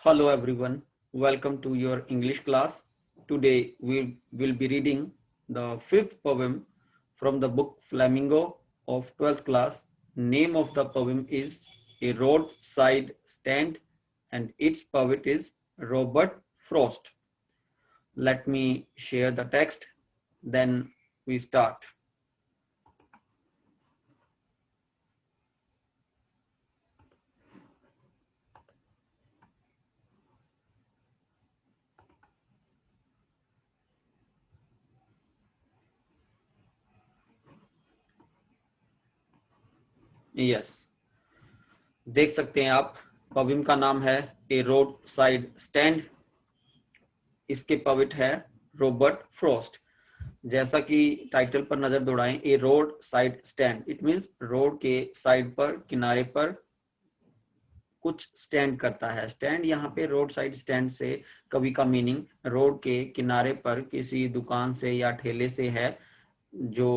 Hello everyone, welcome to your English class. Today we will be reading the fifth poem from the book Flamingo of 12th class. Name of the poem is A Roadside Stand and its poet is Robert Frost. Let me share the text, then we start. Yes, देख सकते हैं आप, poem का नाम है a roadside stand. इसके poet है Robert Frost. जैसा कि टाइटल पर नजर दौड़ाएं, a roadside stand, it means road के साइड पर, किनारे पर कुछ स्टैंड करता है। स्टैंड यहाँ पे रोड साइड स्टैंड से कवि का मीनिंग रोड के किनारे पर किसी दुकान से या ठेले से है जो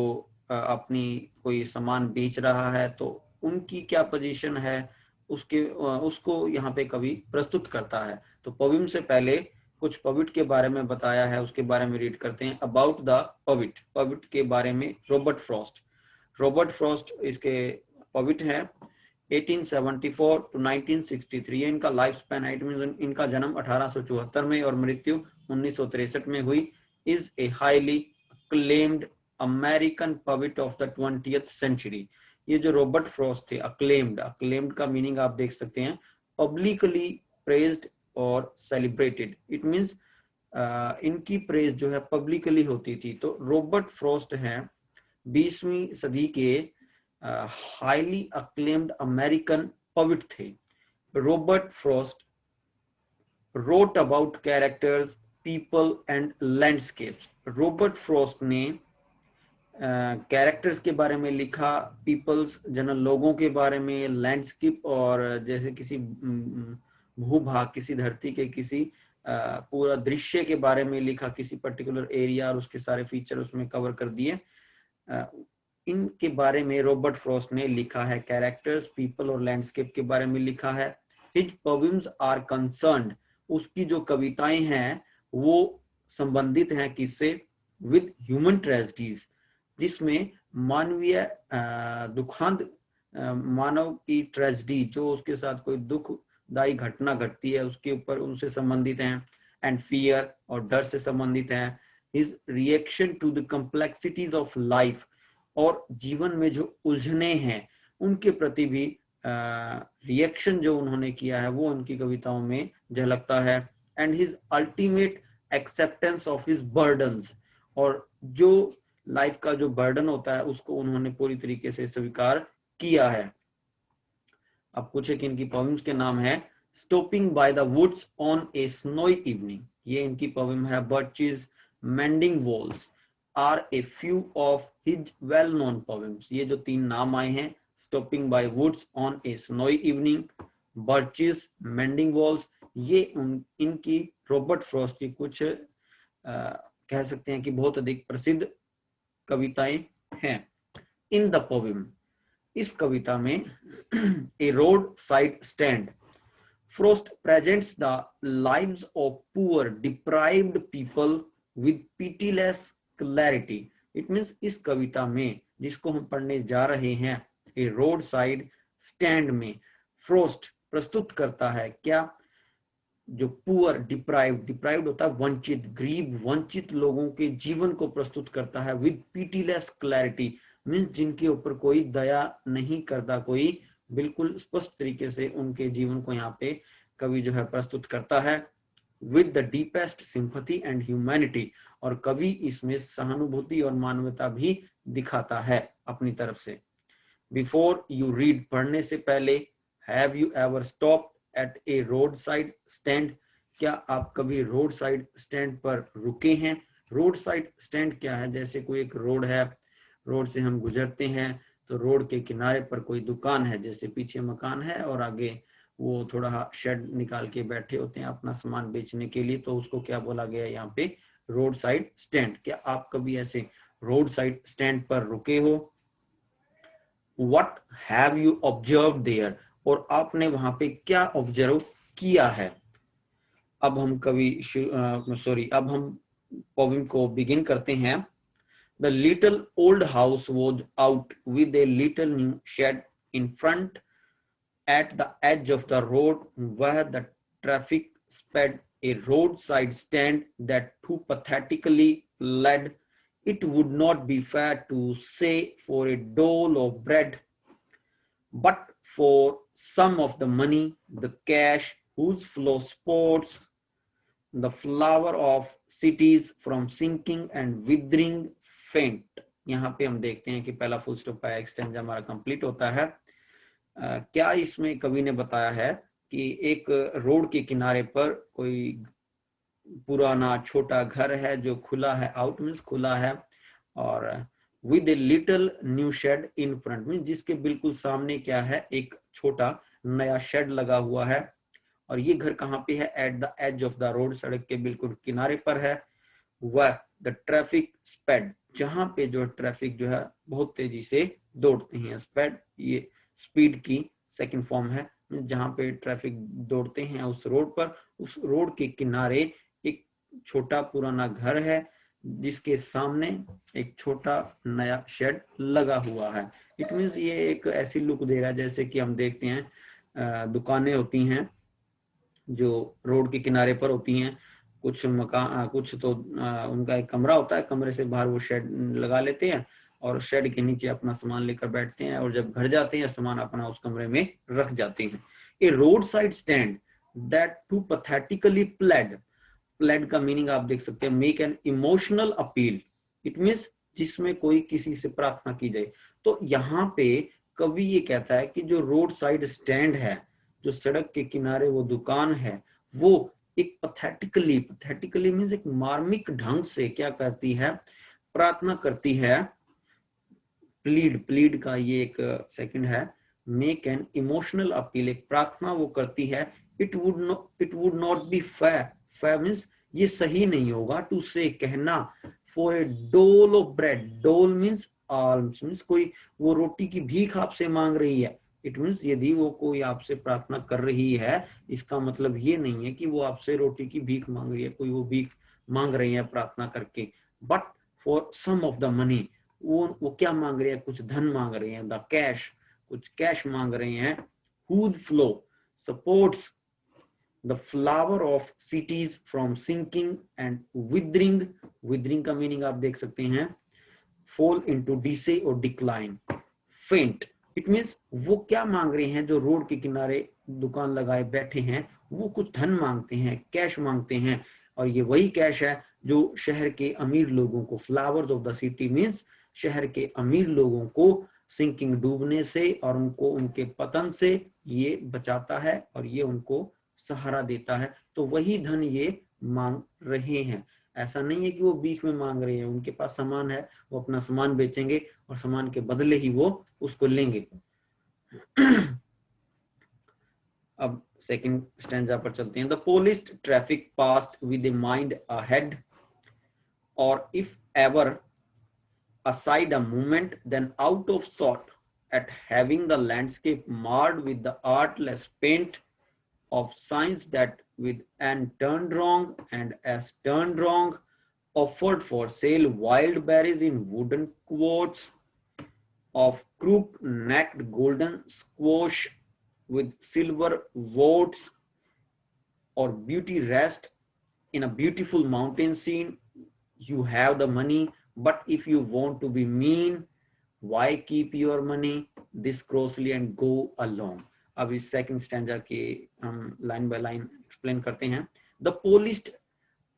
अपनी कोई सामान बेच रहा है, तो उनकी क्या पोजीशन है उसको यहाँ पे कवि प्रस्तुत करता है। तो पोएम से पहले कुछ पोएट के बारे में बताया है, उसके बारे में रीड करते हैं। अबाउट द पोएट, पोएट के बारे में रॉबर्ट फ्रॉस्ट। रॉबर्ट फ्रॉस्ट इसके पोएट हैं। 1874 टू 1963 इनका लाइफ स्पैन है। इनका जन्म 1874 में और मृत्यु 1963 में हुई। Is a highly acclaimed American poet of the 20th century. ये जो रॉबर्ट फ्रॉस्ट थे, अक्लेम्ड, अक्लेम्ड का मीनिंग आप देख सकते हैं, पब्लिकली प्रेज्ड और सेलिब्रेटेड। इट मींस इनकी प्रेज जो है पब्लिकली होती थी। तो रॉबर्ट फ्रॉस्ट हैं 20वीं सदी के हाईली अक्लेम्ड अमेरिकन पोएट थे। Robert Frost wrote about characters, people and landscapes. Robert Frost ने कैरेक्टर्स के बारे में लिखा, पीपल्स जनरल लोगों के बारे में, लैंडस्केप और जैसे किसी भूभाग, किसी धरती के किसी पूरा दृश्य के बारे में लिखा, किसी पर्टिकुलर एरिया और उसके सारे फीचर उसमें कवर कर दिए। इनके बारे में रॉबर्ट फ्रॉस्ट ने लिखा है। कैरेक्टर्स, पीपल और लैंडस्केप के बारे में लिखा है। हिज पोएम्स आर कंसर्न्ड, उसकी जो कविताएं हैं वो संबंधित हैं किससे? विद ह्यूमन ट्रेजेडीज, जिसमें मानवीय दुखांत, मानव की ट्रेजेडी, जो उसके साथ कोई दुखदायी घटना घटती है उसके ऊपर, उनसे संबंधित हैं। एंड फियर, और डर से संबंधित हैं। His reaction to the complexities of life, और जीवन में जो उलझने हैं उनके प्रति भी रिएक्शन जो उन्होंने किया है वो उनकी कविताओं में झलकता है। And his ultimate acceptance of his burdens, और जो लाइफ का जो बर्डन होता है उसको उन्होंने पूरी तरीके से स्वीकार किया है। अब कुछ एक इनकी पोएम्स के नाम है। Stopping by the woods on a snowy evening, ये इनकी पोएम है। Birches, mending walls are a few of his well known poems. ये जो तीन नाम आए हैं, stopping by woods on a snowy evening, birches, mending walls, ये इनकी रॉबर्ट फ्रॉस्ट की कुछ कह सकते हैं कि बहुत अधिक प्रसिद्ध कविताएं हैं। इन द पोएम, इस कविता में a roadside stand, Frost presents the lives of poor deprived people with pitiless clarity. It means इस कविता में, जिसको हम पढ़ने जा रहे हैं, ए रोड साइड स्टैंड में फ्रॉस्ट प्रस्तुत करता है क्या? जो पुअर, डिप्राइव्ड, डिप्राइव्ड होता है वंचित, गरीब, वंचित लोगों के जीवन को प्रस्तुत करता है। विद पिटीलेस क्लैरिटी मींस जिनके ऊपर कोई दया नहीं करता, कोई बिल्कुल स्पष्ट तरीके से उनके जीवन को यहाँ पे कवि जो है प्रस्तुत करता है। With the deepest sympathy and humanity, और कवि इसमें सहानुभूति और मानवता भी दिखाता है अपनी तरफ से। बिफोर यू रीड, पढ़ने से पहले, have you ever stopped at A roadside stand, क्या आप कभी रोड साइड स्टैंड पर रुके हैं? रोड साइड स्टैंड क्या है? जैसे कोई एक रोड है, रोड से हम गुजरते हैं तो रोड के किनारे पर कोई दुकान है, जैसे पीछे मकान है और आगे वो थोड़ा शेड निकाल के बैठे होते हैं अपना सामान बेचने के लिए, तो उसको क्या बोला गया है यहाँ पे? Road side stand. क्या आप कभी ऐसे रोड साइड स्टैंड पर रुके हो? What have you observed there, और आपने वहां पे क्या ऑब्जर्व किया है? अब हम अब हम पोएम को बिगिन करते हैं। The little old house was out with a little new shed in front at the edge of the road where the traffic sped, a roadside stand that too pathetically led, it would not be fair to say, for a dole of bread, but for some of the money, the cash whose flow sports the flower of cities from sinking and withering faint। यहाँ पे हम देखते हैं कि पहला full stop का एक्सटेंजा हमारा complete होता है। क्या इसमें कवि ने बताया है कि एक रोड के किनारे पर कोई पुराना छोटा घर है जो खुला है, आउट मीन्स खुला है, और with a little new shed in front means जिसके बिल्कुल सामने क्या है, एक छोटा नया शेड लगा हुआ है। और ये घर कहाँ पे है? At the edge of the road, सड़क के बिल्कुल किनारे पर है। वह द ट्रैफिक स्पेड, जहां पे जो ट्रैफिक जो है बहुत तेजी से दौड़ते हैं। स्पेड ये स्पीड की सेकंड फॉर्म है, जहां पे ट्रैफिक दौड़ते हैं उस रोड पर, उस रोड के किनारे एक छोटा पुराना घर है जिसके सामने एक छोटा नया शेड लगा हुआ है। इट मीन्स ये एक ऐसी लुक दे रहा है जैसे कि हम देखते हैं दुकानें होती हैं जो रोड के किनारे पर होती हैं, कुछ मकान, कुछ तो उनका एक कमरा होता है, कमरे से बाहर वो शेड लगा लेते हैं और शेड के नीचे अपना सामान लेकर बैठते हैं, और जब घर जाते हैं सामान अपना उस कमरे में रख जाते हैं। A roadside stand that too pathetically pled, pled का मीनिंग आप देख सकते हैं, make an emotional appeal, it means जिसमें कोई किसी से प्रार्थना की जाए। तो यहाँ पे कवि ये कहता है कि जो रोड साइड स्टैंड है, जो सड़क के किनारे वो दुकान है, वो एक पैथेटिकली मीन्स एक मार्मिक ढंग से क्या करती है? प्रार्थना करती है। प्लीड का ये एक सेकंड है, मेक एन इमोशनल अपील, एक प्रार्थना वो करती है। It would not be fair means ये सही नहीं होगा, टू से कहना, फॉर ए डोल ऑफ ब्रेड, डोल मीन्स आल्म्स मीन्स कोई वो रोटी की भीख आपसे मांग रही है। इट मीन्स यदि वो कोई आपसे प्रार्थना कर रही है, इसका मतलब ये नहीं है कि वो आपसे रोटी की भीख मांग रही है, कोई वो भीख मांग रही है प्रार्थना करके। But for some of the money, वो क्या मांग रही है? कुछ धन मांग रही है। द कैश, कुछ कैश मांग रही हैं। Whose flow supports the flower of cities from sinking and withering, withering का मीनिंग आप देख सकते हैं, fall into डिसे और डिक्लाइन, फेंट। इट मीन्स वो क्या मांग रहे हैं? जो रोड के किनारे दुकान लगाए बैठे हैं, वो कुछ धन मांगते हैं, कैश मांगते हैं, और ये वही कैश है जो शहर के अमीर लोगों को, flowers of the city means शहर के अमीर लोगों को सिंकिंग, डूबने से और उनको उनके पतन से ये बचाता है और ये उनको सहारा देता है। तो वही धन ये मांग रहे हैं। ऐसा नहीं है कि वो बीच में मांग रहे हैं, उनके पास सामान है, वो अपना सामान बेचेंगे और सामान के बदले ही वो उसको लेंगे। अब सेकंड स्टैंजा पर चलते हैं। The polished traffic passed with a mind ahead, और if ever aside a moment, then out of sort at having the landscape marred with the artless paint of signs that with and turned wrong and as turned wrong offered for sale wild berries in wooden quotes of crook-necked golden squash with silver votes, or beauty rest in a beautiful mountain scene. You have the money, but if you want to be mean, why keep your money this grossly and go along। अब इस second stanza के हम line by line explain करते हैं। The polished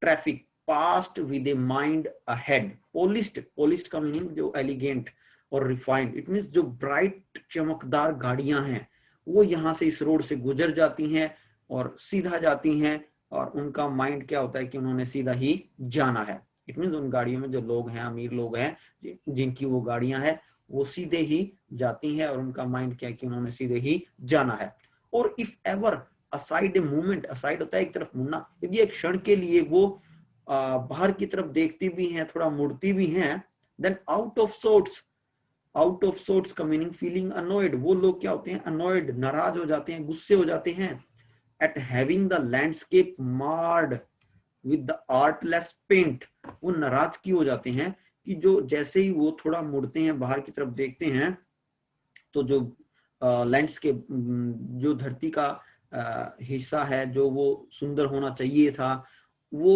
traffic passed with a mind ahead, polished का meaning जो elegant और refined, it means जो ब्राइट चमकदार गाड़ियां हैं वो यहाँ से इस रोड से गुजर जाती हैं और सीधा जाती हैं, और उनका माइंड क्या होता है कि उन्होंने सीधा ही जाना है। इट मीन्स उन गाड़ियों में जो लोग हैं, अमीर लोग हैं जिनकी वो गाड़ियां हैं, वो सीधे ही जाती हैं और उनका माइंड क्या है कि उन्होंने सीधे ही जाना है। और if ever aside a movement, aside होता है एक तरफ मुड़ना, यदि एक क्षण के लिए वो बाहर की तरफ देखती भी हैं, थोड़ा मुड़ती भी हैं, देन आउट ऑफ सोर्ट्स का मीनिंग फीलिंग अनॉयड, वो लोग क्या होते हैं? अनॉयड, नाराज हो जाते हैं, गुस्से हो जाते हैं। at having the landscape marred with the artless paint। वो नाराज क्यों हो जाते हैं कि जो जैसे ही वो थोड़ा मुड़ते हैं बाहर की तरफ देखते हैं तो जो लैंडस्केप जो धरती का हिस्सा है जो वो सुंदर होना चाहिए था वो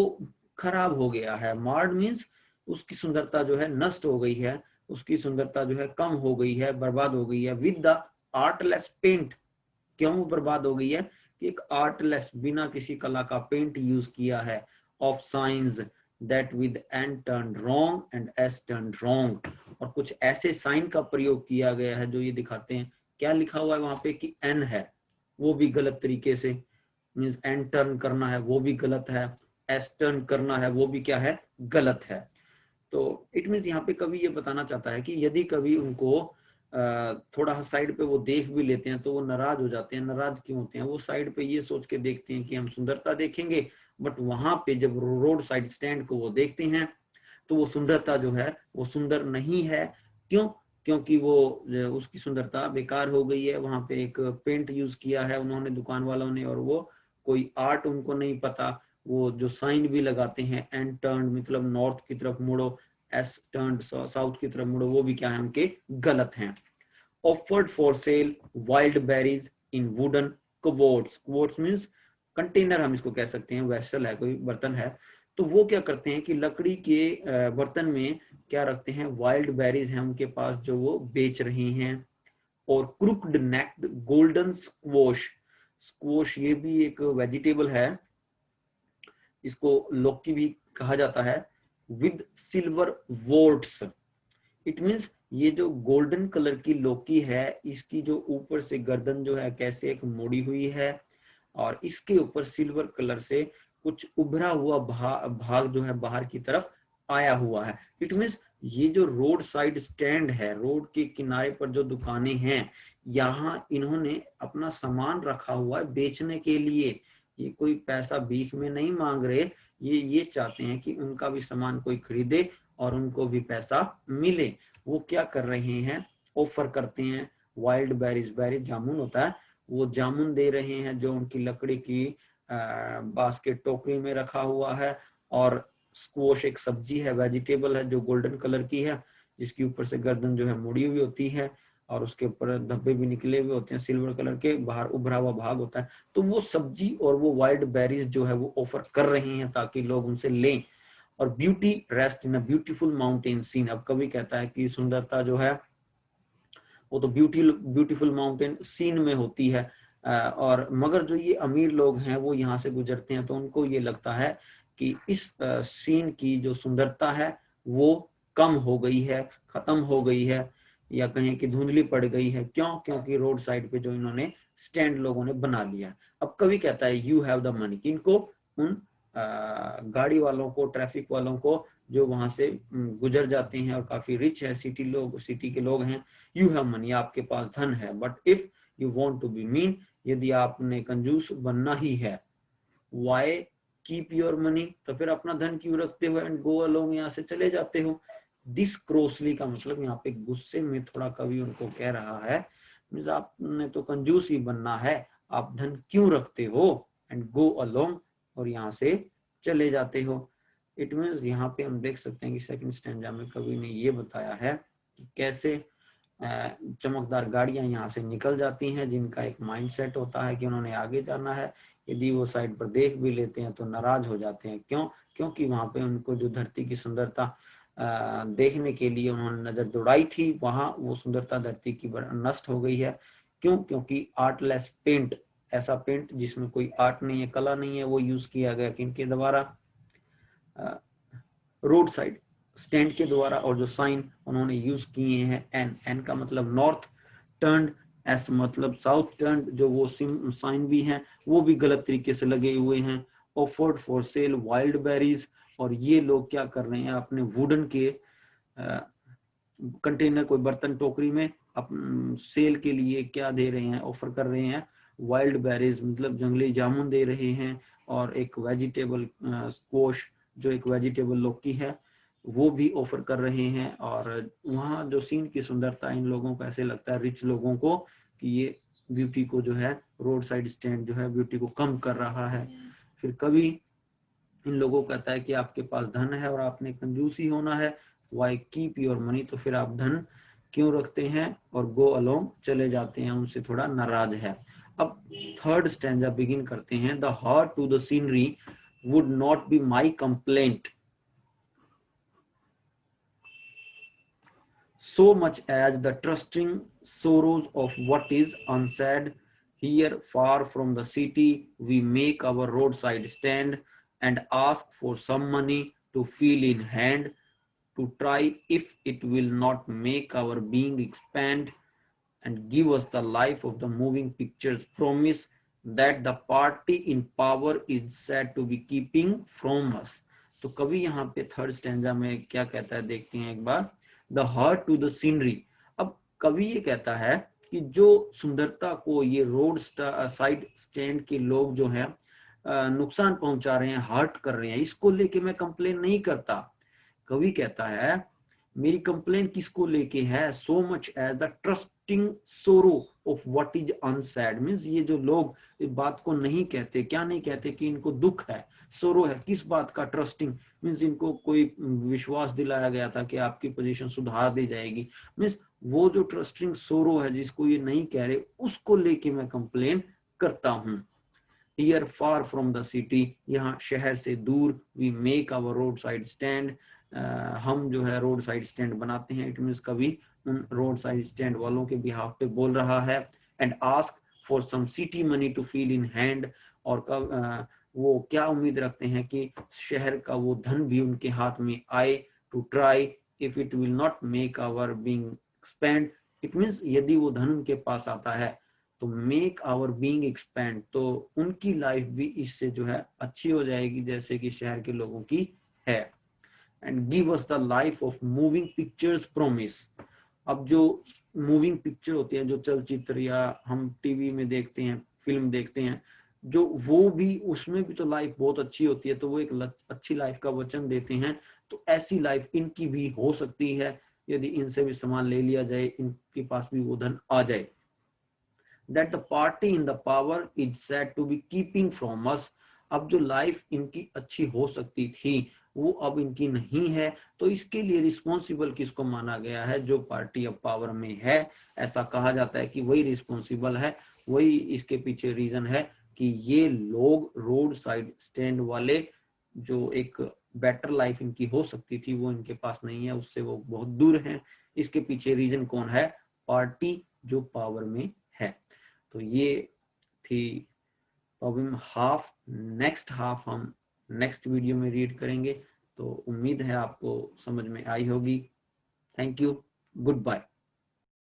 खराब हो गया है। मार्ड मीन्स उसकी सुंदरता जो है नष्ट हो गई है, उसकी सुंदरता जो है कम हो गई है, बर्बाद हो गई है। विद द आर्टलेस पेंट, क्यों बर्बाद हो गई है कि एक आर्टलेस बिना किसी कला का पेंट यूज किया है। Of science that with N turn wrong and S turn wrong, और कुछ ऐसे साइन का प्रयोग किया गया है जो ये दिखाते हैं, क्या लिखा हुआ है वहां पे कि एन है वो भी गलत तरीके से, मींस एन टर्न करना है वो भी गलत है, एस टर्न करना है वो भी क्या है, गलत है। तो इट मीन्स यहाँ पे कवि ये बताना चाहता है कि यदि कभी उनको थोड़ा साइड पे वो देख भी लेते हैं तो वो नाराज हो जाते हैं। नाराज क्यों होते हैं? वो साइड पे ये सोच के देखते हैं कि हम सुंदरता देखेंगे, बट वहां पे जब रोड साइड स्टैंड को वो देखते हैं तो वो सुंदरता जो है वो सुंदर नहीं है। क्यों? क्योंकि वो उसकी सुंदरता बेकार हो गई है। वहां पे एक पेंट यूज किया है उन्होंने, दुकान वालों ने, और वो कोई आर्ट उनको नहीं पता। वो जो साइन भी लगाते हैं एंड टर्न मतलब नॉर्थ की तरफ मुड़ो, एस टर्न साउथ की तरफ मुड़ो, वो भी क्या है उनके गलत हैं। Offered for sale wild berries in wooden cupboards. Cupboards means container, हम इसको कह सकते हैं, वेसल है, कोई बर्तन है। तो वो क्या करते हैं कि लकड़ी के बर्तन में क्या रखते हैं, वाइल्ड बेरीज हैं उनके पास जो वो बेच रही हैं। और क्रुक्ड नेक्ड गोल्डन स्क्वोश। स्क्वोश ये भी एक वेजिटेबल है, इसको लौकी भी कहा जाता है। विद सिल्वर वोर्ट्स, इट मीन्स ये जो गोल्डन कलर की लौकी है इसकी जो ऊपर से गर्दन जो है कैसे एक मुड़ी हुई है और इसके ऊपर सिल्वर कलर से कुछ उभरा हुआ भाग जो है बाहर की तरफ आया हुआ है। इट मीन्स ये जो रोड साइड स्टैंड है, रोड के किनारे पर जो दुकानें हैं, यहाँ इन्होंने अपना सामान रखा हुआ है बेचने के लिए। ये कोई पैसा भीख में नहीं मांग रहे, ये चाहते हैं कि उनका भी सामान कोई खरीदे और उनको भी पैसा मिले। वो क्या कर रहे हैं, ऑफर करते हैं वाइल्ड बेरीज, बेरीज जामुन होता है, वो जामुन दे रहे हैं जो उनकी लकड़ी की बास्केट टोकरी में रखा हुआ है। और स्क्वोश एक सब्जी है, वेजिटेबल है जो गोल्डन कलर की है, जिसके ऊपर से गर्दन जो है मुड़ी हुई होती है और उसके ऊपर धब्बे भी निकले हुए होते हैं सिल्वर कलर के, बाहर उभरा हुआ भाग होता है। तो वो सब्जी और वो वाइल्ड बेरीज जो है वो ऑफर कर रहे हैं ताकि लोग उनसे लें। और beauty rest in a beautiful mountain scene. अब कवि कहता है कि सुंदरता जो है वो तो ब्यूटीफुल माउंटेन सीन में होती है। और मगर जो ये अमीर लोग हैं वो यहाँ से गुजरते हैं तो उनको ये लगता है कि इस सीन की जो सुंदरता है वो कम हो गई है, खत्म हो गई है, या कहें कि धुंधली पड़ गई है। क्यों? क्योंकि रोड साइड पे जो इन्होंने स्टैंड लोगों ने बना लिया। अब कवि कहता है यू हैव द मनी, किनको? उन गाड़ी वालों को, ट्रैफिक वालों को जो वहां से गुजर जाते हैं और काफी रिच है, सिटी के लोग हैं। यू हैव मनी, आपके पास धन है। But if you want to be mean, यदि आपने कंजूस बनना ही है, वाई कीप योर मनी, तो फिर अपना धन क्यों रखते हो एंड गो अलोंग, यहाँ से चले जाते हो। दिस क्रोसली का मतलब यहाँ पे गुस्से में थोड़ा कवि उनको कह रहा है, मींस आपने तो कंजूस ही बनना है, आप धन क्यों रखते हो एंड गो अलोंग, और यहाँ से चले जाते हो। इट मीन्स यहाँ पे हम देख सकते हैं कि सेकंड स्टैंजा में कवि ने ये बताया है कि कैसे चमकदार गाड़ियां यहाँ से निकल जाती हैं जिनका एक माइंडसेट होता है कि उन्होंने आगे जाना है। यदि वो साइड पर देख भी लेते हैं तो नाराज हो जाते हैं। क्यों? क्योंकि वहां पे उनको जो धरती की सुंदरता देखने के लिए उन्होंने नजर दौड़ाई थी, वहां वो सुंदरता धरती की नष्ट हो गई है। क्यों? क्योंकि आर्टलेस पेंट, ऐसा पेंट जिसमें कोई आर्ट नहीं है, कला नहीं है, वो यूज किया गया किनके द्वारा? रोड साइड स्टैंड के द्वारा। और जो साइन उन्होंने यूज किए हैं, एन, एन का मतलब नॉर्थ टर्न, एस मतलब साउथ टर्न, जो वो साइन भी हैं वो भी गलत तरीके से लगे हुए हैं। Offered for sale wild berries, और ये लोग क्या कर रहे हैं, अपने वुडन के कंटेनर, कोई बर्तन टोकरी में सेल के लिए क्या दे रहे हैं, ऑफर कर रहे हैं वाइल्ड बेरीज मतलब जंगली जामुन दे रहे हैं। और एक वेजिटेबल स्क्वोश जो एक वेजिटेबल लौकी है वो भी ऑफर कर रहे हैं। और वहाँ जो सीन की सुंदरता इन लोगों को ऐसे लगता है, रिच लोगों को, कि ये ब्यूटी को जो है रोड साइड स्टैंड जो है ब्यूटी को कम कर रहा है। फिर कवि इन लोगों को कहता है कि आपके पास धन है और आपने कंजूसी होना है, वाई कीप योर मनी, तो फिर आप धन क्यों रखते हैं, और गो अलोंग चले जाते हैं, उनसे थोड़ा नाराज है। अब थर्ड स्टैंजा बिगिन करते हैं। The heart to the scenery would not be my complaint so much as the trusting sorrows of what is unsaid. Here, far from the city, we make our roadside stand and ask for some money to feel in hand, to try if it will not make our being expand and give us the life of the moving pictures promise that the party in power is said to be keeping from us. तो कवि यहाँ पे third stanza में क्या कहता है देखते हैं एक बार। The heart to the scenery. अब कवि ये कहता है कि जो सुंदरता को ये रोड साइड स्टैंड के लोग जो है नुकसान पहुंचा रहे हैं, हर्ट कर रहे हैं, इसको लेके मैं कंप्लेन नहीं करता। कवि कहता है मेरी कंप्लेन किसको लेके है, so much as the trusting sorrow of what is unsaid. Means ये जो लोग इस बात को नहीं कहते, क्या नहीं कहते कि इनको दुख है, सोरो है, किस बात का, ट्रस्टिंग मींस इनको कोई विश्वास दिलाया गया था कि आपकी पोजीशन सुधार दी जाएगी, मींस वो जो ट्रस्टिंग सोरो है जिसको ये नहीं कह रहे, उसको लेके मैं कंप्लेन करता हूं। Here far from the city, यहाँ शहर से दूर, we make our roadside stand, हम जो है रोड साइड स्टैंड बनाते हैं। इट मींस कभी उन रोड साइड स्टैंड वालों के बिहाफ पे बोल रहा है। And ask for some city money to feel in hand, और कब वो क्या उम्मीद रखते हैं कि शहर का वो धन भी उनके हाथ में आए। To try if it will not make our being expend, it means यदि वो धन उनके पास आता है तो मेक आवर बीइंग एक्सपेंड, तो उनकी लाइफ भी इससे जो है अच्छी हो जाएगी जैसे कि शहर के लोगों की है। And give us the life of moving pictures promise. अब जो मूविंग पिक्चर होती है, जो चलचित्र या हम टीवी में देखते हैं, फिल्म देखते हैं, जो वो भी, उसमें भी तो लाइफ बहुत अच्छी होती है, तो वो एक अच्छी लाइफ का वचन देते हैं। तो ऐसी लाइफ इनकी भी हो सकती है यदि इनसे भी सामान ले लिया जाए, इनके पास भी वो धन आ जाए। That the party in the power is said to be keeping from us। अब जो लाइफ इनकी अच्छी हो सकती थी वो अब इनकी नहीं है, तो इसके लिए रिस्पॉन्सिबल किसको माना गया है, जो पार्टी अब पावर में है। ऐसा कहा जाता है कि वही रिस्पॉन्सिबल है, वही इसके पीछे रीजन है कि ये लोग रोड साइड स्टैंड वाले, जो एक बेटर लाइफ इनकी हो सकती थी वो इनके पास नहीं है, उससे वो बहुत दूर हैं। इसके पीछे रीजन कौन है, पार्टी जो पावर में है। तो ये थी प्रॉब्लम हाफ। नेक्स्ट हाफ हम नेक्स्ट वीडियो में रीड करेंगे, तो उम्मीद है आपको समझ में आई होगी। Thank you, good bye.